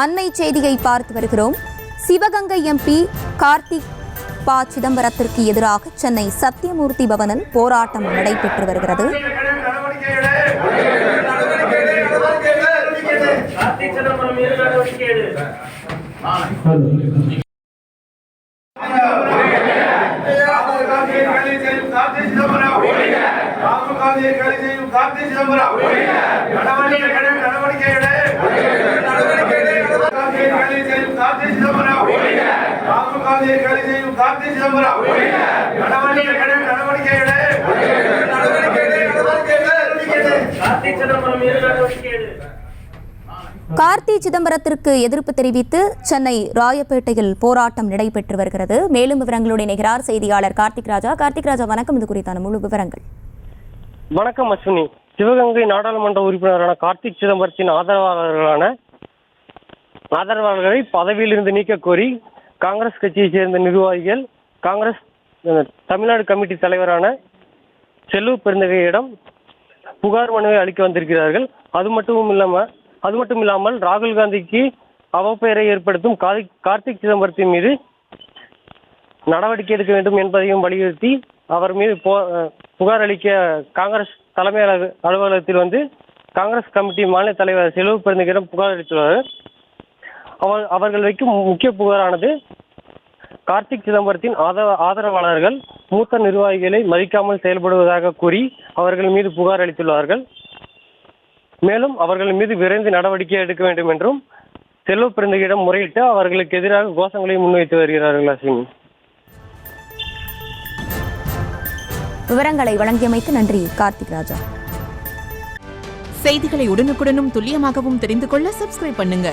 அண்மை செய்தியை பார்த்து வருகிறோம். சிவகங்கை எம்பி கார்த்திக் சிதம்பரத்திற்கு எதிராக சென்னை சத்தியமூர்த்தி பவனில் போராட்டம் நடைபெற்று வருகிறது. கார்த்தி சிதம்பரத்திற்கு எதிர்ப்பு தெரிவித்து சென்னை ராயப்பேட்டையில் போராட்டம் நடைபெற்று வருகிறது. மேலும் விவரங்களோடு இணைகிறார் செய்தியாளர் கார்த்திக் ராஜா. கார்த்திக் ராஜா, வணக்கம். இது குறித்தான முழு விவரங்கள். வணக்கம் அஸ்வினி. சிவகங்கை நாடாளுமன்ற உறுப்பினரான கார்த்திக் சிதம்பரத்தின் ஆதரவாளர்களை பதவியில் இருந்து நீக்க கோரி காங்கிரஸ் கட்சியைச் சேர்ந்த நிர்வாகிகள் காங்கிரஸ் தமிழ்நாடு கமிட்டி தலைவரான செல்லூர் பெருந்தகையிடம் புகார் மனுவை அளிக்க வந்திருக்கிறார்கள். அது மட்டும் இல்லாமல் ராகுல் காந்திக்கு அவப்பெயரை ஏற்படுத்தும் கார்த்திக் சிதம்பரத்தின் மீது நடவடிக்கை எடுக்க வேண்டும் என்பதையும் வலியுறுத்தி அவர் மீது புகார் அளிக்க காங்கிரஸ் தலைமை அலுவலகத்தில் வந்து காங்கிரஸ் கமிட்டி மாநில தலைவர் செல்லூர் பெருந்தகையிடம் புகார் அளித்துள்ளார். அவர்கள் வைக்கும் முக்கிய புகாரானது கார்த்திக் சிதம்பரத்தின் ஆதரவாளர்கள் மூத்த நிர்வாகிகளை மதிக்காமல் செயல்படுவதாக கூறி அவர்கள் மீது புகார் அளித்துள்ளார்கள். மேலும் அவர்கள் மீது விரைந்து நடவடிக்கை எடுக்க வேண்டும் என்றும் செல்லூர் பெருந்தகையிடம் முறையிட்டு அவர்களுக்கு எதிராக கோஷங்களை முன்வைத்து வருகிறார்கள். அஸ்வினி, விவரங்களை வழங்கியமைக்கு நன்றி கார்த்திக் ராஜா. செய்திகளை உடனுக்குடனும் துல்லியமாகவும் தெரிந்து கொள்ள சப்ஸ்கிரைப் பண்ணுங்க.